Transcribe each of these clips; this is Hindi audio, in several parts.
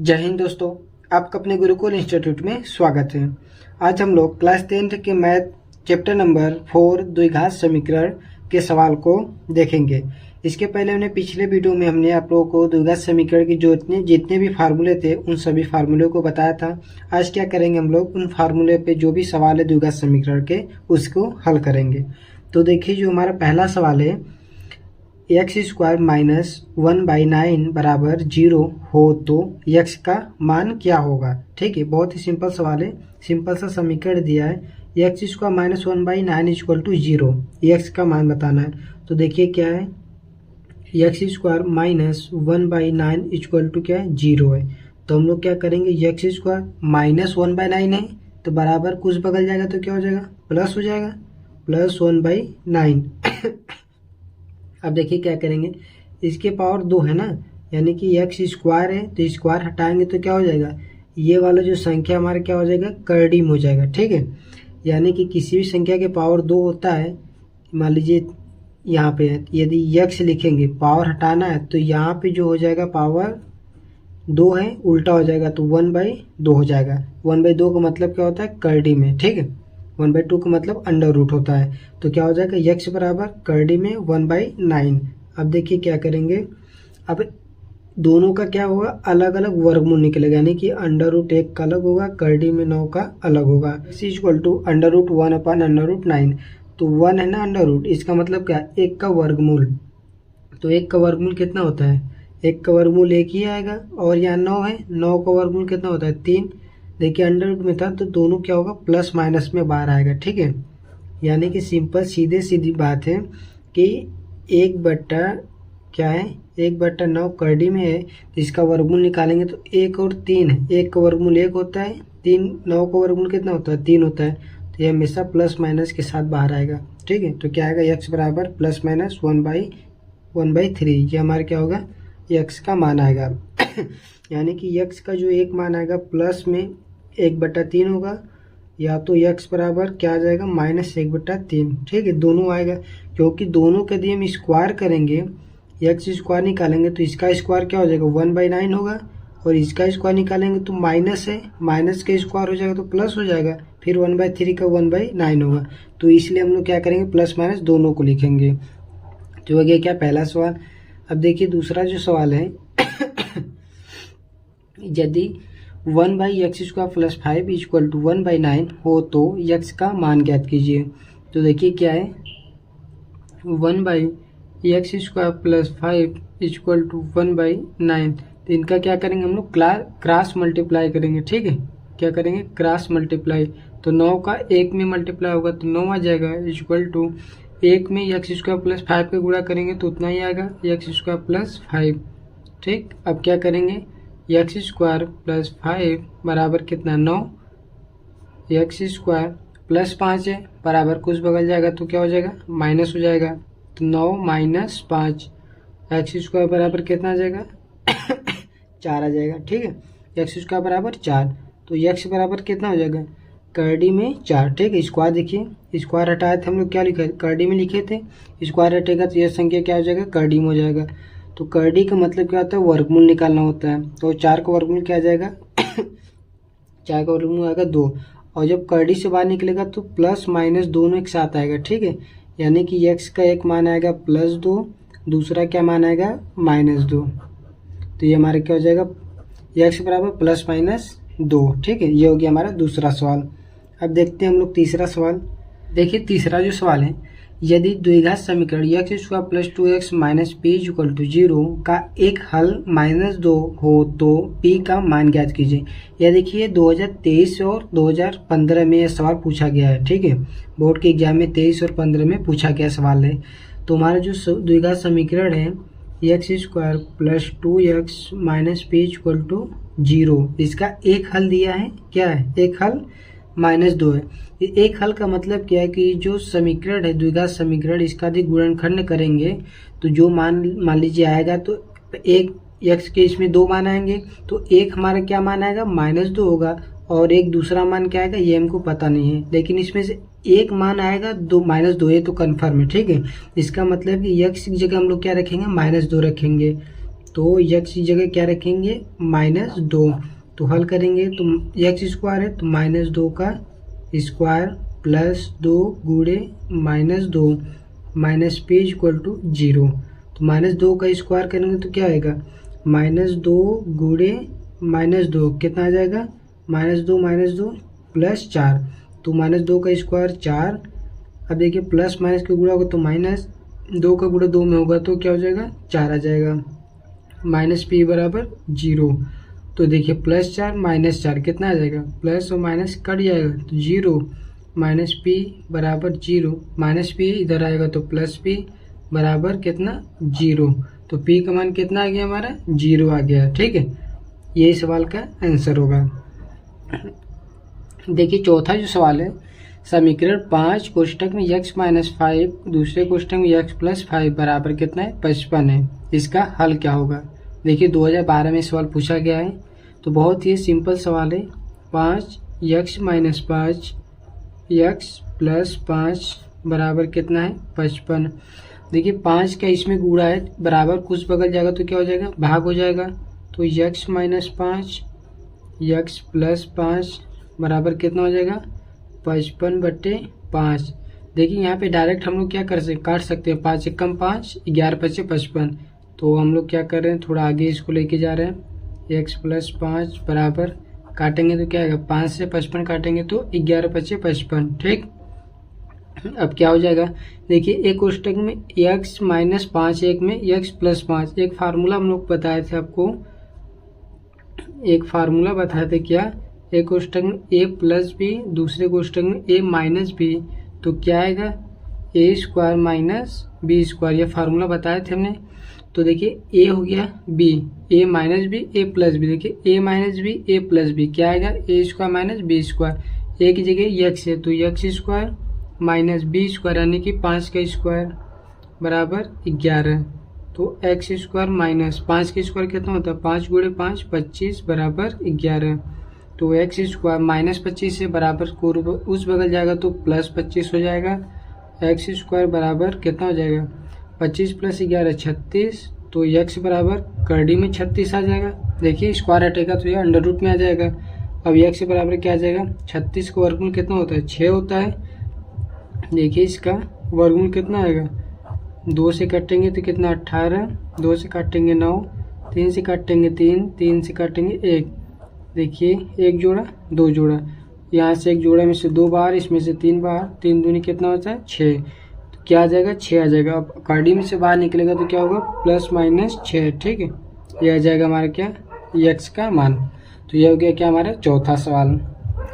जय हिंद दोस्तों, आपका अपने गुरुकुल इंस्टीट्यूट में स्वागत है। आज हम लोग क्लास 10th के मैथ चैप्टर नंबर 4 द्विघात समीकरण के सवाल को देखेंगे। इसके पहले हमने पिछले वीडियो में हमने आप लोगों को द्विघात समीकरण की जो जितने भी फार्मूले थे उन सभी फार्मूले को बताया था। आज क्या करेंगे, हम लोग उन फार्मूले पे जो भी सवाल है द्विघात समीकरण के उसको हल करेंगे। तो देखिए, जो हमारा पहला सवाल है, एक्स स्क्वायर माइनस 1/9 बराबर 0 हो तो x का मान क्या होगा। ठीक है, बहुत ही सिंपल सवाल है, सिंपल सा समीकरण दिया है। X square minus 1/9 equal to 0, x का मान बताना है। तो देखिए क्या है, x square minus 1/9 equal to क्या है, 0 है। तो हम लोग क्या करेंगे, एक्स स्क्वायर माइनस 1/9 है तो बराबर कुछ बगल जाएगा तो क्या हो जाएगा, प्लस हो जाएगा, प्लस 1/9। अब देखिए क्या करेंगे, इसके पावर 2 है ना, यानी कि एक्स स्क्वायर है तो स्क्वायर हटाएंगे तो क्या हो जाएगा, ये वाला जो संख्या हमारा क्या हो जाएगा, कर्डिम हो जाएगा। ठीक है, यानी कि किसी भी संख्या के पावर 2 होता है, मान लीजिए यहाँ पे यदि एक्स लिखेंगे, पावर हटाना है तो यहाँ पे जो हो जाएगा पावर 2 है, उल्टा हो जाएगा तो 1/2 हो जाएगा। 1/2 का मतलब क्या होता है, कर्डिम है। ठीक है, 1/2 का मतलब अंडर रूट होता है। तो क्या हो जाएगा, यक्स बराबर कर्डी में 1/9। अब देखिए क्या करेंगे, अब दोनों का क्या होगा, अलग अलग वर्गमूल निकलेगा, यानी कि अंडर रूट 1 का अलग होगा, कर्डी में 9 का अलग होगा। Equal to under root 1/√9। तो 1 है ना अंडर रूट, इसका मतलब क्या, 1 का वर्गमूल। तो 1 का वर्गमूल कितना होता है, 1 का वर्गमूल 1 ही आएगा। और यहाँ 9 है, 9 का वर्गमूल कितना होता है, 3। देखिए अंडर रूट में था तो दोनों क्या होगा, प्लस माइनस में बाहर आएगा। ठीक है, यानी कि सिंपल सीधी बात है कि 1/, क्या है, 1/9 कर्डी में है तो इसका वर्गमूल निकालेंगे तो 1 और 3 है, 1 का वर्गमूल 1 होता है, 3 9 का वर्गमूल कितना होता है, 3 होता है। तो ये हमेशा प्लस माइनस के साथ बाहर आएगा। ठीक है, तो क्या आएगा, एक्स बराबर प्लस माइनस 1/3। ये हमारा क्या होगा, एक्स का मान आएगा। यानी कि एक्स का जो एक मान आएगा प्लस में 1/3 होगा, या तो एक्स बराबर क्या आ जाएगा, -1/3। ठीक है, दोनों आएगा, क्योंकि दोनों के यदि हम स्क्वायर करेंगे, एक्स स्क्वायर निकालेंगे तो इसका स्क्वायर क्या हो जाएगा, 1/9 होगा, और इसका स्क्वायर निकालेंगे तो माइनस है, माइनस का स्क्वायर हो जाएगा तो प्लस हो जाएगा, फिर 1/3 का 1/9 होगा। तो इसलिए हम लोग क्या करेंगे, प्लस माइनस दोनों को लिखेंगे। तो हो गया क्या, पहला सवाल। अब देखिए दूसरा जो सवाल है, यदि 1/x² + 5 इक्वल टू 1/9 हो तो x का मान ज्ञात कीजिए। तो देखिए क्या है, 1/x² + 5 इक्वल टू 1/9। तो इनका क्या करेंगे, हम लोग क्रॉस मल्टीप्लाई करेंगे। ठीक है, क्या करेंगे, क्रॉस मल्टीप्लाई। तो 9 का 1 में मल्टीप्लाई होगा तो 9 आ जाएगा, इक्वल टू 1 में x² + 5 का गुणा करेंगे तो उतना ही आएगा, x² + 5। ठीक, अब क्या करेंगे, x² + 5 बराबर कितना, 9। x² + 5 है, बराबर कुछ बगल जाएगा तो क्या हो जाएगा, माइनस हो जाएगा। तो 9 - 5, x² बराबर कितना आ जाएगा, 4 आ जाएगा। ठीक है, x² बराबर 4, तो x बराबर कितना हो जाएगा, कर्डी में 4। ठीक है, स्क्वायर देखिए, स्क्वायर हटाए थे हम लोग, क्या लिखे, कर्डी में लिखे थे, स्क्वायर हटेगा तो यह संख्या क्या हो जाएगा, कर्डी में हो जाएगा। तो कर्डी का मतलब क्या होता है, वर्गमूल निकालना होता है। तो 4 का वर्गमूल क्या आ जाएगा, 4 का वर्गमूल आएगा 2, और जब कर्डी से बाहर निकलेगा तो प्लस माइनस दोनों एक साथ आएगा। ठीक है, यानी कि x का एक मान आएगा +2, दूसरा क्या मान आएगा, -2। तो ये हमारा क्या हो जाएगा, x बराबर प्लस माइनस 2। ठीक है, ये हो गया हमारा दूसरा सवाल। अब देखते हैं हम लोग तीसरा सवाल। देखिए तीसरा जो सवाल है, यदि द्विघात समीकरण x² + 2x - p = 0 का एक हल -2 हो तो p का मान ज्ञात कीजिए। यह देखिए 2023 और 2015 में यह सवाल पूछा गया है। ठीक है, बोर्ड के एग्जाम में 23 और 15 में पूछा गया सवाल है। तो हमारा जो द्विघात समीकरण है, x² + 2x - p = 0, इसका एक हल दिया है, क्या है, एक हल -2 है। एक हल का मतलब क्या है कि जो समीकरण है द्विघात समीकरण, इसका यदि गुणनखंड करेंगे तो जो मान लीजिए आएगा, तो एक x के इसमें 2 मान आएंगे, तो एक हमारा क्या मान आएगा, -2 होगा, और एक दूसरा मान क्या आएगा, ये हमको पता नहीं है, लेकिन इसमें से एक मान आएगा -2, ये तो कन्फर्म है। ठीक है, इसका मतलब कि x की जगह हम लोग क्या रखेंगे, -2 रखेंगे। तो यक्स की जगह क्या रखेंगे, -2। तो हल करेंगे तो यक्स स्क्वायर है तो -2 का स्क्वायर प्लस 2 गुणे -2 माइनस p इक्वल टू 0। तो -2 का स्क्वायर करेंगे तो क्या आएगा, -2 गुणे -2 कितना आ जाएगा, -2 प्लस 4। तो -2 का स्क्वायर 4। अब देखिए प्लस माइनस का गुणा होगा तो -2 का गुणा 2 में होगा तो क्या हो जाएगा, 4 आ जाएगा। माइनस p बराबर 0। तो देखिए +4 -4 कितना आ जाएगा, प्लस और माइनस कट जाएगा तो 0। माइनस p बराबर 0, माइनस p इधर आएगा तो प्लस p बराबर कितना, 0। तो p का मान कितना आ गया हमारा, 0 आ गया। ठीक है, यही सवाल का आंसर होगा। देखिए चौथा जो सवाल है, समीकरण 5 कोष्टक में x-5 दूसरे कोष्टक में x+5 बराबर कितना है, 55 है। इसका हल क्या होगा। देखिए 2012 में सवाल पूछा गया है, तो बहुत ही सिंपल सवाल है। 5x-5 x+5 बराबर कितना है, 55। देखिए 5 का इसमें गुणा है, बराबर कुछ बगल जाएगा तो क्या हो जाएगा, भाग हो जाएगा। तो x-5 x+5 बराबर कितना हो जाएगा, 55/5। देखिए यहाँ पे डायरेक्ट हम लोग क्या कर सकते, काट सकते हैं। 5 एक कम 5, 11 पचे 55। तो हम लोग क्या कर रहे हैं, थोड़ा आगे इसको लेके जा रहे हैं। x+5 बराबर काटेंगे तो क्या आएगा, 5 से 55 काटेंगे तो 11 पचे 55। ठीक, अब क्या हो जाएगा, देखिए एक कोष्टक में x-5 एक में x+5। एक फार्मूला हम लोग बताए थे आपको, एक फार्मूला बताए थे क्या, एक कोष्टक में a+b दूसरे कोष्टक में a-b। तो क्या आएगा, a² - b²। ये फार्मूला बताए थे हमने। तो देखिए a हो गया b, a-b a+b। देखिए a-b a+b क्या आएगा, a² - b²। a की जगह x है तो x² - b² यानी कि 5 का स्क्वायर बराबर 11। तो x² - 5 का स्क्वायर कितना होता है, 5 गुणे 5 25 बराबर 11। तो x² -25 से बराबर को उस बगल जाएगा तो +25 हो जाएगा। x² बराबर कितना हो जाएगा, 25 + 11 36। तो x बराबर करड़ी में 36 आ जाएगा। देखिए स्क्वायर हटेगा तो ये अंडर रूट में आ जाएगा। अब x बराबर क्या आ जाएगा, 36 का वर्गमूल कितना होता है, 6 होता है। देखिए इसका वर्गमूल कितना आएगा, 2 से काटेंगे तो कितना 18, 2 से काटेंगे 9, 3 से काटेंगे 3, 3 से काटेंगे 1। देखिए एक जोड़ा 2 जोड़ा, यहाँ से एक जोड़ा में से 2 बाहर, इसमें से 3 बाहर, 3 दूनी कितना होता है 6। तो क्या आ जाएगा, 6 आ जाएगा। अब कार्डी में से बाहर निकलेगा तो क्या होगा, +-6। ठीक है, ये आ जाएगा हमारा क्या, x का मान। तो ये हो गया क्या हमारा चौथा सवाल।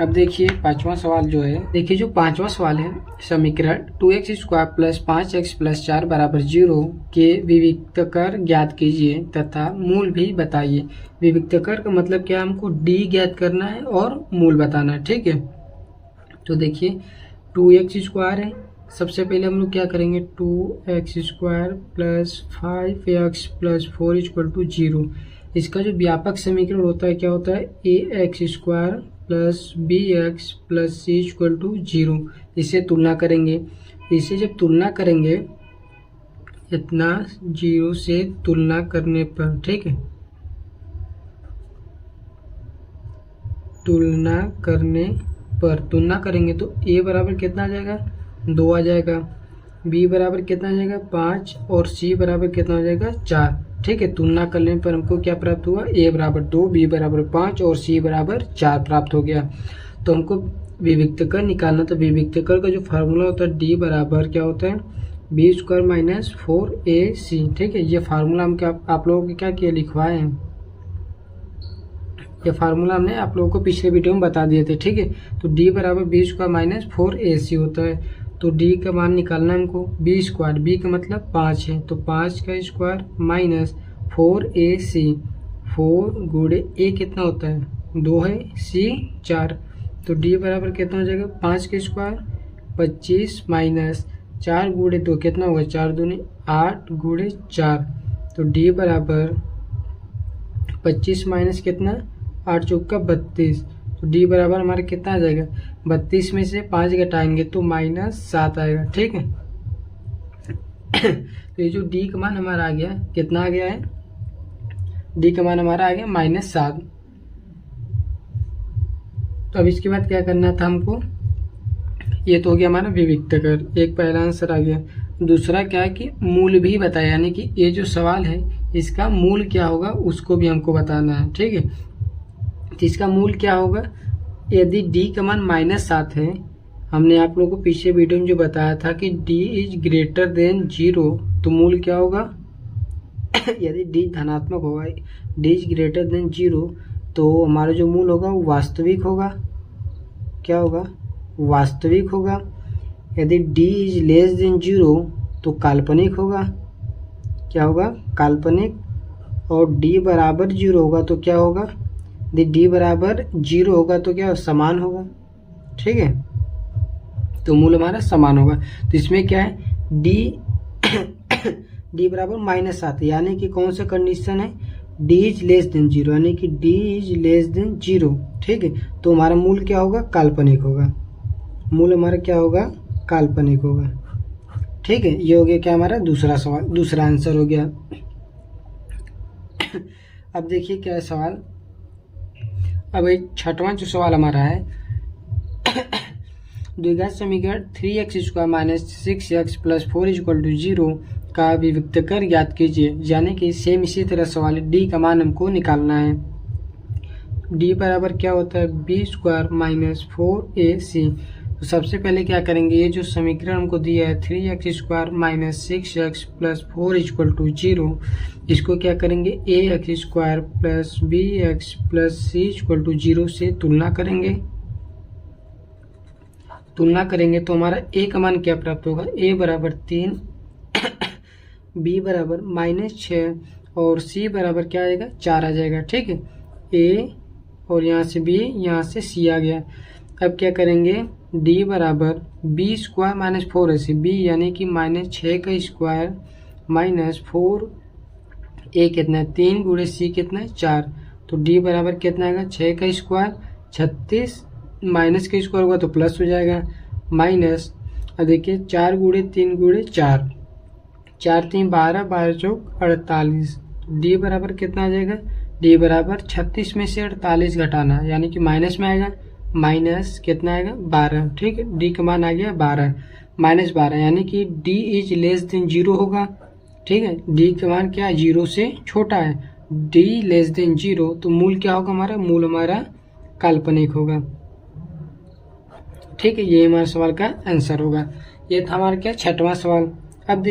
अब देखिए पांचवा सवाल जो है, देखिए जो पांचवा सवाल है, समीकरण 2x² + 5x + 4 बराबर 0 के विविक्तकर ज्ञात कीजिए तथा मूल भी बताइए। विविक्तकर का मतलब क्या, हमको d ज्ञात करना है और मूल बताना है। ठीक है, तो देखिए 2x² है, सबसे पहले हम लोग क्या करेंगे, 2x² + 5x + 4 = 0। इसका जो व्यापक समीकरण होता है क्या होता है, ax² + bx + c = 0। इसे तुलना करेंगे, इसे जब तुलना करेंगे इतना 0 से तुलना करने पर, ठीक है, तुलना करेंगे तो a बराबर कितना आ जाएगा, 2 आ जाएगा। b बराबर कितना आ जाएगा, 5 और c बराबर कितना हो जाएगा, 4। ठीक है, तुलना करने पर हमको क्या प्राप्त हुआ, a बराबर 2, b बराबर 5 और c बराबर 4 प्राप्त हो गया। तो हमको विविक्तकर निकालना, तो विविक्तकर का जो फार्मूला होता है d बराबर क्या होता है, b² - 4ac। ठीक है, ये फार्मूला हम क्या आप लोगों को क्या किया, लिखवाए हैं। ये फार्मूला हमने आप लोगों को पिछले वीडियो में बता दिए थे। ठीक है, तो d बराबर b² - 4ac होता है। तो d का मान निकालना है हमको, b², b का मतलब 5 है, तो 5 का स्क्वायर माइनस 4ac, 4 गुणे a कितना होता है, 2 है, c 4। तो d बराबर कितना हो जाएगा, 5 का स्क्वायर 25 माइनस 4 गुणे 2 कितना होगा, 4 दूनी 8 गुणे 4। तो d बराबर 25 माइनस कितना, 8 चौका 32। तो d बराबर हमारा कितना आ जाएगा, 32 में से 5 घटाएंगे तो -7 आएगा। ठीक है, तो ये जो d का मान हमारा आ गया, कितना आ गया है, डी का मान हमारा आ गया -7। तो अब इसके बाद क्या करना था हमको, ये तो हो गया हमारा विविक्तकर, एक पहला आंसर आ गया। दूसरा क्या है कि मूल भी बताया, यानी कि ये जो सवाल है इसका मूल क्या होगा उसको भी हमको बताना है। ठीक है, तो इसका मूल क्या होगा, यदि डी का मान -7 है, हमने आप लोगों को पीछे वीडियो में जो बताया था कि डी इज ग्रेटर देन 0, तो मूल क्या होगा यदि डी धनात्मक होगा, डी इज ग्रेटर देन 0, तो हमारा जो मूल होगा वो वास्तविक होगा। क्या होगा, वास्तविक होगा। यदि d इज लेस देन 0 तो काल्पनिक होगा। क्या होगा, काल्पनिक। और d बराबर 0 होगा तो क्या होगा, यदि d बराबर 0 होगा तो क्या समान होगा। ठीक है, तो मूल हमारा समान होगा। तो इसमें क्या है, d d बराबर -7, यानी कि कौन सा कंडीशन है, d इज लेस देन 0, यानी कि d इज लेस देन 0। ठीक है, तो हमारा मूल क्या होगा, काल्पनिक होगा। मूल हमारा क्या होगा, काल्पनिक होगा। ठीक है, ये हो गया क्या हमारा दूसरा सवाल, दूसरा आंसर हो गया। अब देखिए क्या है सवाल, अब एक छठवां जो सवाल हमारा है, द्विघात समीकरण 3x² - 6x + 4 = 0 का विविक्तकर ज्ञात कीजिए। यानी कि सेम इसी तरह सवाल, डी का मान हमको निकालना है। डी बराबर क्या होता है, b² - 4ac। तो सबसे पहले क्या करेंगे, ये जो समीकरण हमको दिया है 3x² - 6x + 4 = 0, इसको क्या करेंगे, ax² + bx + c = 0 से तुलना करेंगे। तुलना करेंगे तो हमारा a का मान क्या प्राप्त होगा, a बराबर 3, b बराबर -6 और c बराबर क्या आएगा, 4 आ जाएगा। ठीक है, a और यहाँ से b, यहाँ से c आ गया। अब क्या करेंगे, d बराबर b² - 4ac, b यानी कि -6 का स्क्वायर -4, a कितना है 3 गुणे c कितना है 4, तो d बराबर कितना आएगा, 6 का स्क्वायर 36, माइनस का स्क्वायर होगा तो प्लस हो जाएगा, माइनस। अब देखिए 4 गुणे 3 गुणे 4, 4 3 12, 12 चौक 48, d बराबर कितना आ जाएगा, d बराबर 36 में से 48 घटाना, यानी कि माइनस में आएगा, माइनस कितना आएगा 12। ठीक है, d का मान आ गया 12, -12, यानी कि d इज लेस देन 0 होगा। ठीक है, d का मान क्या है, 0 से छोटा है, d लेस देन 0, तो मूल क्या होगा हमारा, मूल हमारा काल्पनिक होगा। ठीक है, ये हमारे सवाल का आंसर होगा। ये था हमारा क्या, छठवां सवाल। अब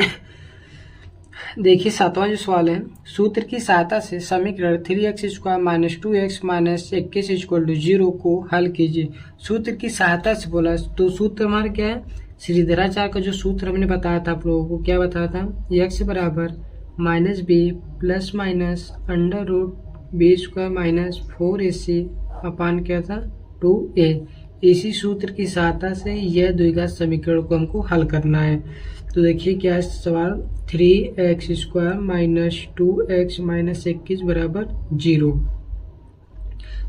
देखिए सातवां जो सवाल है, सूत्र की सहायता से समीकरण 3x² - 2x - 21 = 0 को हल कीजिए। सूत्र की सहायता से बोला, तो सूत्र हमारा क्या है, श्रीधराचार्य का जो सूत्र हमने बताया था आप लोगों को, क्या बताया था, x बराबर -b + √b² - 4ac अपान क्या था 2a। इसी सूत्र की सहायता से यह द्विघात समीकरण को हमको हल करना है। तो देखिए क्या है सवाल, 3x² - 2x - 21 बराबर 0।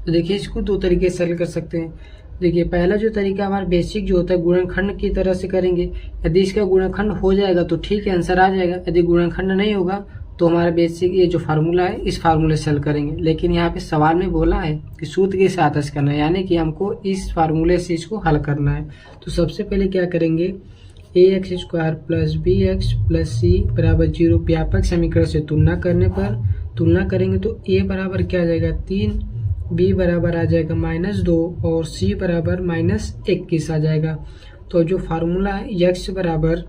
तो देखिए इसको दो तरीके से हल कर सकते हैं। देखिए पहला जो तरीका हमारा बेसिक जो होता है गुणनखंड की तरह से करेंगे। यदि इसका गुणनखंड हो जाएगा तो ठीक है, आंसर आ जाएगा। यदि गुणनखंड नहीं होगा तो हमारा बेसिक ये जो फार्मूला है इस फार्मूले से हल करेंगे। लेकिन यहाँ पे सवाल में बोला है कि सूत्र की सहायता से करना है, यानी कि हमको इस फार्मूले से इसको हल करना है। तो सबसे पहले क्या करेंगे, ax² + bx + c बराबर 0 व्यापक समीकरण से तुलना करेंगे तो a बराबर क्या आ जाएगा 3, b बराबर आ जाएगा -2 और c बराबर -21 आ जाएगा। तो जो फार्मूला है x बराबर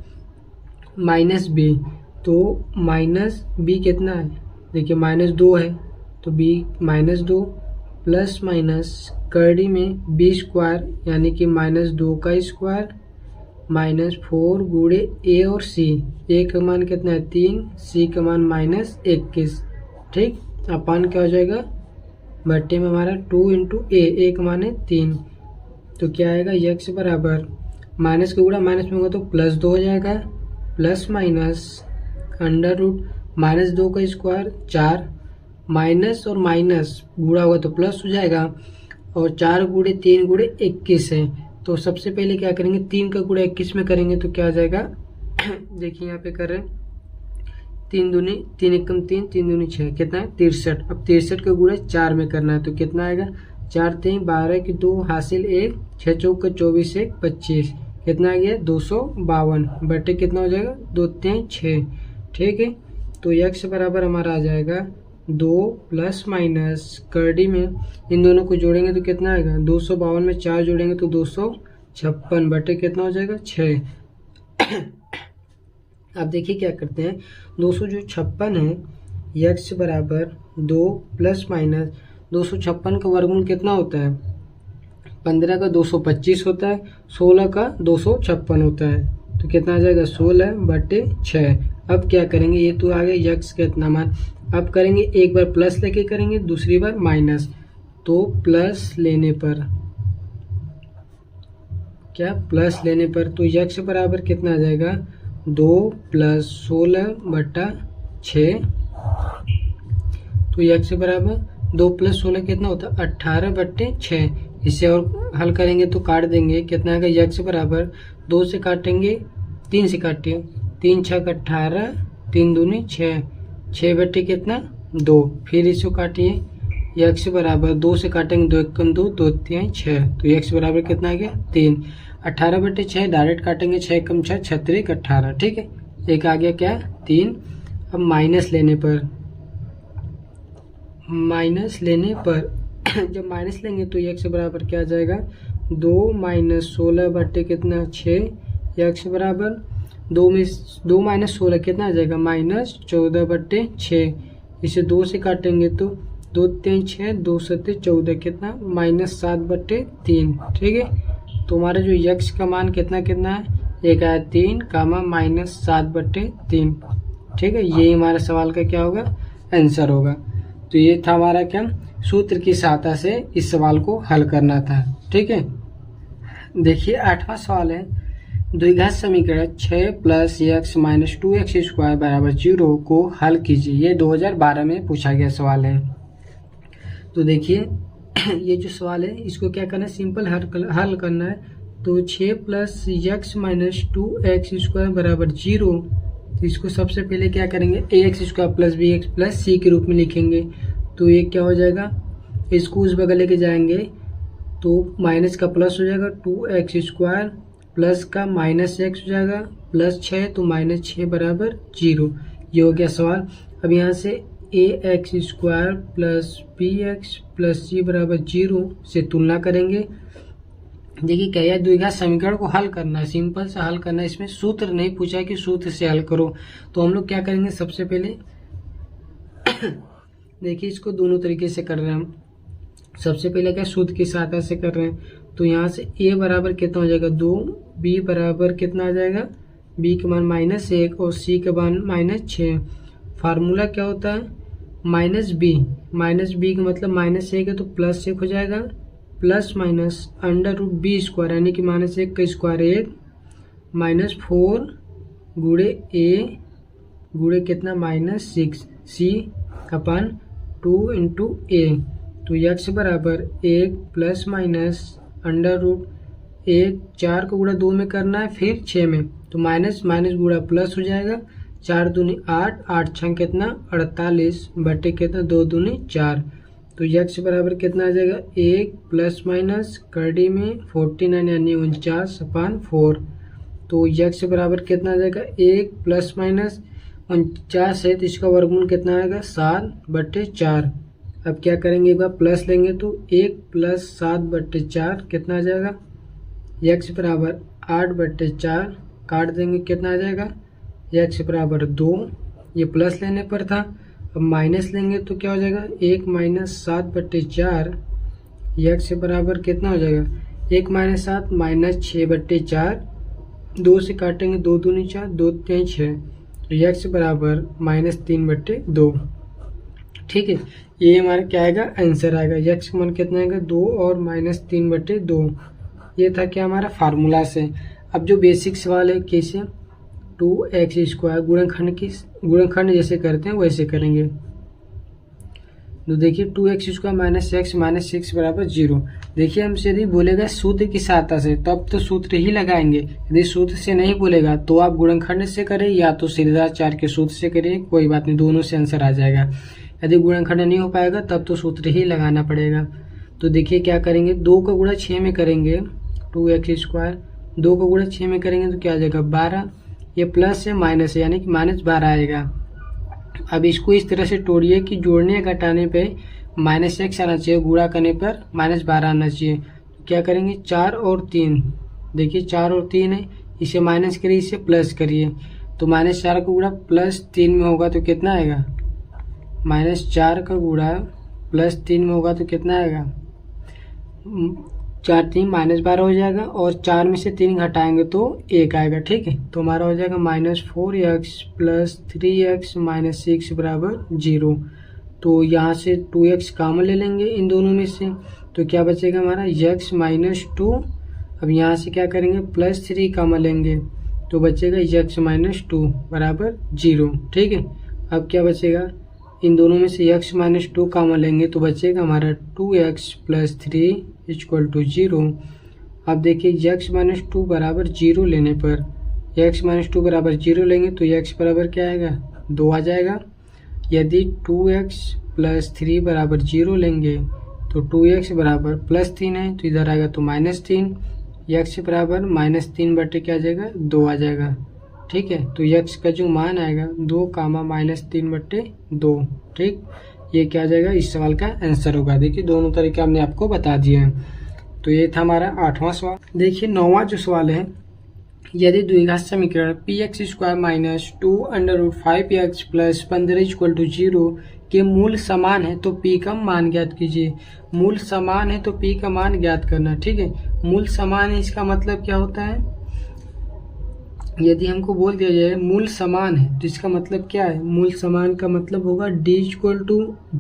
-b, तो -b कितना है, देखिए -2 है तो b -2 प्लस माइनस करड़ी में b² यानी कि -2 का स्क्वायर -4 गुणे a और c। a का मान कितना है 3, c का मान -21। ठीक, अपान क्या हो जाएगा, बट्टे में हमारा 2 × a का मान है 3, तो क्या आएगा x बराबर माइनस का गुणा माइनस में होगा तो +2 हो जाएगा, प्लस माइनस √-2 का स्क्वायर 4, माइनस और माइनस गुणा होगा तो प्लस हो जाएगा, और 4 गुणे 3 गुणे 21 है। तो सबसे पहले क्या करेंगे, 3 का गुणा 21 में करेंगे तो क्या आ जाएगा देखिए यहाँ पे कर रहे हैं 3 दूनी 3 एकम 3, 3 दूनी 6, कितना है 63। अब 63 का गुणा 4 में करना है तो कितना आएगा 4 3 12 की 2 हासिल 1, 6 चौक 24 1 25, कितना आ गया 252 बटे कितना हो जाएगा 2 3 6। ठीक है, तो x बराबर हमारा आ जाएगा 2 प्लस माइनस करड़ी में इन दोनों को जोड़ेंगे तो कितना आएगा 252 में 4 जोड़ेंगे तो 256 बटे कितना हो जाएगा 6। अब देखिए क्या करते हैं, 256 है, x बराबर 2 प्लस माइनस 256 का वर्गमूल कितना होता है 15 का 225 होता है, 16 का 256 होता है, तो कितना आ जाएगा 16 बटे 6। अब क्या करेंगे, ये तो आ गया x का इतना मान। अब करेंगे एक बार प्लस लेके करेंगे, दूसरी बार माइनस, तो प्लस लेने पर क्या प्लस लेने पर तो x बराबर कितना आ जाएगा 2 प्लस 16 बटा 6। तो x बराबर 2 प्लस 16 कितना होता है 18 बटे 6। इसे और हल करेंगे तो काट देंगे, कितना आएगा x बराबर 2 से काटेंगे 3 से काटिए, 3 6 18, 3 दूनी 6, 6 बटे कितना 2, फिर इसको काटिए, x बराबर 2 से काटेंगे 2 एकम 2, 2 3 6, तो x बराबर कितना आ गया 3। 18 बटे 6 डायरेक्ट काटेंगे, 6 कम 6 36 18। ठीक है, एक आ गया क्या 3। अब माइनस लेने पर जब माइनस लेंगे तो x बराबर क्या आ जाएगा 2 माइनस 16 बटे कितना 6, x बराबर 2 माइनस 16 कितना आ जाएगा माइनस 14 बटे 6। इसे 2 से काटेंगे तो 2 3 6, 2 7 14, कितना माइनस 7 बटे 3। ठीक है, तो हमारा जो x का मान कितना है, एक आया 3 कामा माइनस 7 बटे 3। ठीक है, ये हमारा सवाल का क्या होगा आंसर होगा। तो ये था हमारा क्या सूत्र की सहायता से इस सवाल को हल करना था। ठीक है, देखिए 8वां सवाल है, द्विघात समीकरण 6 plus x minus 2x square बराबर 0 को हल कीजिए। ये 2012 में पूछा गया सवाल है। तो देखिए ये जो सवाल है इसको क्या करना है, सिंपल हल करना है। तो 6 plus x minus 2x square बराबर 0, तो इसको सबसे पहले क्या करेंगे ax square plus bx plus c के रूप में लिखेंगे। तो ये क्या हो जाएगा, इसको उस बगल लेके जाएंगे तो माइनस का प्लस हो जाएगा 2x स्क्वायर प्लस का माइनस x हो जाएगा प्लस 6, तो माइनस 6 बराबर 0। ये हो गया सवाल। अब यहाँ से ax square plus bx plus c बराबर 0 से तुलना करेंगे। देखिए क्या है, द्विघात समीकरण को हल करना है, सिंपल से हल करना है, इसमें सूत्र नहीं पूछा कि सूत्र से हल करो। तो हम लोग क्या करेंगे, सबसे पहले देखिए इसको दोनों तरीके से कर रहे हैं हम। सबसे पहले क्या सूत्र की सहायता से कर रहे हैं। तो यहाँ से a बराबर कितना हो जाएगा 2, b बराबर कितना आ जाएगा, b के मान -1 और c के मान -6। फार्मूला क्या होता है माइनस b का मतलब -1 है तो +1 हो जाएगा, प्लस माइनस √b स्क्वायर यानी कि -1 का स्क्वायर 1 -4 गुणे a गुणे कितना -6 c अपन 2 इंटू a। तो x बराबर 1 प्लस माइनस √1, 4 को गुणा 2 में करना है फिर 6 में, तो माइनस माइनस गुणा प्लस हो जाएगा, 4 दूनी 8, 8 छः कितना 48 बटे कितना 2 दूनी 4। तो x बराबर कितना आ जाएगा 1 प्लस माइनस करड़ी में 49 यानी 49/4। तो x बराबर कितना आ जाएगा 1 प्लस माइनस 49 है तो इसका वर्गमूल कितना आएगा 7/4। अब क्या करेंगे, एक बार प्लस लेंगे तो 1 प्लस 7/4 कितना आ जाएगा, x बराबर 8/4 काट देंगे कितना आ जाएगा, x बराबर 2। ये प्लस लेने पर था, अब माइनस लेंगे तो क्या हो जाएगा 1 माइनस 7/4, x बराबर कितना हो जाएगा 1 माइनस 7 माइनस 6/4, 2 से काटेंगे 2 दूनी 4, 2 3 6, तो x बराबर -3/2। ठीक है, ये हमारा क्या आएगा आंसर आएगा, x का मान कितना आएगा 2 और -3/2। ये था क्या हमारा फार्मूला से। अब जो बेसिक सवाल है कैसे 2x स्क्वायर गुणनखंड जैसे करते हैं वैसे करेंगे। तो देखिए 2x² माइनस एक्स माइनस 6 बराबर 0। देखिए हमसे यदि बोलेगा सूत्र की सहायता से तब तो सूत्र ही लगाएंगे, यदि सूत्र से नहीं बोलेगा तो आप गुणनखंड से करें या तो सीधेदार 4 के सूत्र से करिए, कोई बात नहीं, दोनों से आंसर आ जाएगा। यदि गुणनखंड नहीं हो पाएगा तब तो सूत्र ही लगाना पड़ेगा। तो देखिए क्या करेंगे, 2 का गुणा 6 में करेंगे 2x², 2 का गुणा 6 में करेंगे तो क्या आ जाएगा 12, ये प्लस है माइनस है यानी कि -12 आएगा। अब इसको इस तरह से तोड़िए कि जोड़ने घटाने पे -x आना चाहिए, गुणा करने पर -12 आना चाहिए। तो क्या करेंगे 4 और 3, देखिए 4 और 3 है, इसे माइनस करिए इसे प्लस करिए, तो -4 का गुणा +3 में होगा तो कितना आएगा, -4 का गुणा +3 में होगा तो कितना आएगा, 4 3 -12 हो जाएगा और 4 में से 3 घटाएंगे तो 1 आएगा। ठीक है, तो हमारा हो जाएगा -4x + 3x - 6 बराबर 0। तो यहाँ से 2x कॉमन ले लेंगे इन दोनों में से, तो क्या बचेगा हमारा x - 2। अब यहाँ से क्या करेंगे +3 कॉमन लेंगे तो बचेगा x - 2 बराबर 0। ठीक है, अब क्या बचेगा, इन दोनों में से x - 2 कॉमन लेंगे तो बचेगा हमारा 2x + 3 = 0। अब देखिए x - 2 बराबर 0 लेने पर, x - 2 बराबर 0 लेंगे तो x बराबर क्या आएगा 2 आ जाएगा। यदि 2x + 3 बराबर 0 लेंगे तो 2x बराबर +3 है तो इधर आएगा तो -3, x बराबर -3 बटे क्या आ जाएगा 2 आ जाएगा। ठीक है, तो x का जो मान आएगा 2, -3 बटे 2। ठीक, ये क्या आ जाएगा, इस सवाल का आंसर होगा। देखिए दोनों तरीके हमने आपको बता दिए हैं। तो ये था हमारा 8वां सवाल। देखिए 9वां जो सवाल है, यदि द्विघात समीकरण px² - 2 √5x + 15 = 0 के मूल समान है तो p का मान ज्ञात कीजिए। मूल समान है तो p का मान ज्ञात करना। ठीक है, मूल समान है इसका मतलब क्या होता है, यदि हमको बोल दिया जाए मूल समान है तो इसका मतलब क्या है, मूल समान का मतलब होगा d =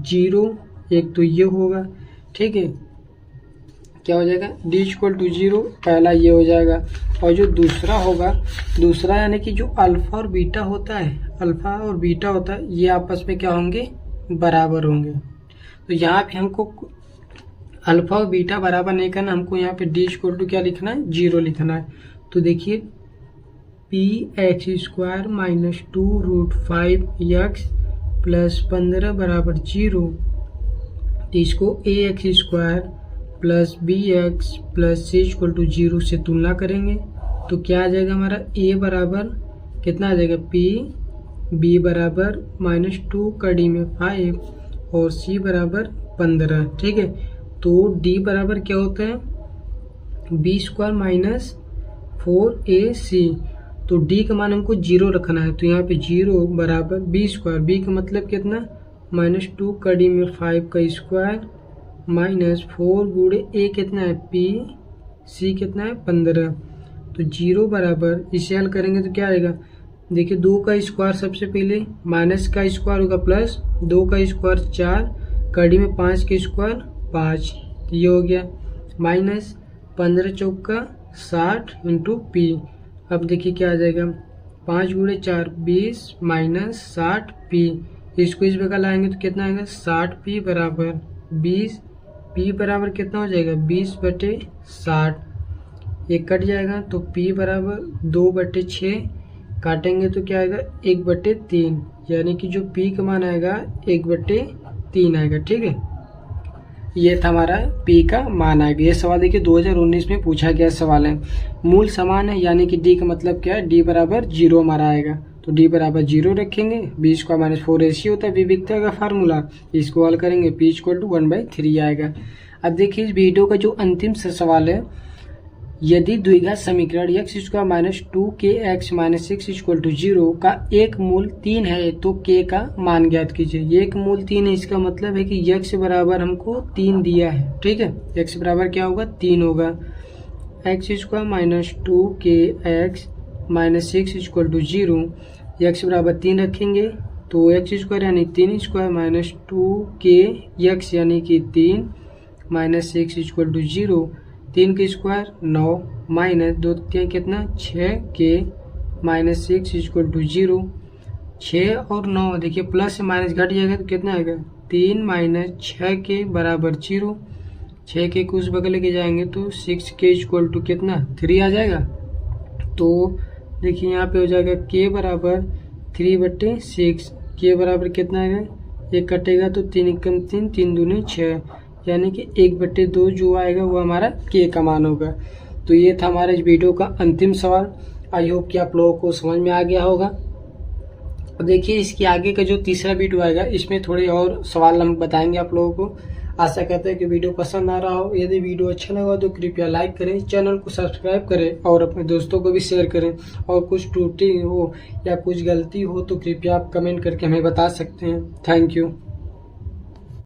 0, एक तो ये होगा। ठीक है, क्या हो जाएगा d = 0, पहला ये हो जाएगा, और जो दूसरा होगा, दूसरा यानी कि जो अल्फा और बीटा होता है, अल्फा और बीटा होता है, ये आपस में क्या होंगे, बराबर होंगे। तो यहाँ पे हमको अल्फा और बीटा बराबर नहीं करना, हमको यहाँ पे d = क्या लिखना है, 0 लिखना है। तो देखिए px² - 2 √5x + 15 बराबर 0, तो इसको ax² + bx + c = 0 से तुलना करेंगे तो क्या आ जाएगा हमारा a बराबर कितना आ जाएगा p, b बराबर -2 कड़ी में 5 और c बराबर 15। ठीक है, तो d बराबर क्या होता है b² - 4ac, तो d का मान हमको 0 रखना है, तो यहाँ पे 0 बराबर b², b का मतलब कितना -2 कड़ी में 5 का स्क्वायर -4 गुणे a कितना है p, c कितना है 15। तो 0 बराबर, इसे हल करेंगे तो क्या आएगा, देखिए 2 का स्क्वायर सबसे पहले, माइनस का स्क्वायर होगा प्लस, 2 का स्क्वायर 4, कड़ी में 5 का स्क्वायर 5, तो ये हो गया माइनस 15 चौका 60 × p। अब देखिए क्या आ जाएगा, 5 गुणे 4 20 -60 p, इसको इस जगह लाएंगे तो कितना आएगा 60 p बराबर 20, p बराबर कितना हो जाएगा 20/60, ये कट जाएगा तो p बराबर 2/6, काटेंगे तो क्या आएगा 1/3, यानी कि जो p का मान आएगा 1/3 आएगा। ठीक है, ये था हमारा p का मान आएगा। ये सवाल देखिए 2019 में पूछा गया सवाल है। मूल समान है यानी कि d का मतलब क्या है, d बराबर 0 हमारा आएगा, तो d बराबर 0 रखेंगे। b² - 4ac होता है विविधता का फार्मूला, इसको हल करेंगे p = 1/3 आएगा। अब देखिए इस वीडियो का जो अंतिम सवाल है, यदि द्विघात समीकरण x² - 2kx - 6 = 0 का एक मूल 3 है तो k का मान ज्ञात कीजिए। ये एक मूल 3 है, इसका मतलब है कि x बराबर हमको 3 दिया है। ठीक है, x बराबर क्या होगा 3 होगा। x² - 2kx - 6 = 0, x बराबर 3 रखेंगे तो x² यानी 3² - 2kx यानी कि 3 - 6 = 0, 3 का स्क्वायर 9 माइनस 2 3 कितना 6k - 6 = 0, 6 और 9 देखिए प्लस से माइनस घट जाएगा तो कितना आएगा 3 माइनस 6 के बराबर 0। 6 के उस बगल लेके जाएंगे तो 6 के इक्वल टू कितना 3 आ जाएगा। तो देखिए यहाँ पे हो जाएगा के बराबर 3/6। के बराबर कितना आएगा, 1 कटेगा तो 3 एकम 3, 3 दूनी 6, यानी कि 1/2 जो आएगा वो हमारा के का मान होगा। तो ये था हमारे इस वीडियो का अंतिम सवाल। आई होप कि आप लोगों को समझ में आ गया होगा। अब देखिए इसके आगे का जो तीसरा वीडियो आएगा इसमें थोड़े और सवाल हम बताएंगे आप लोगों को। आशा करते हैं कि वीडियो पसंद आ रहा हो। यदि वीडियो अच्छा लगा तो कृपया लाइक करें, चैनल को सब्सक्राइब करें और अपने दोस्तों को भी शेयर करें। और कुछ त्रुटि हो या कुछ गलती हो तो कृपया आप कमेंट करके हमें बता सकते हैं। Thank you.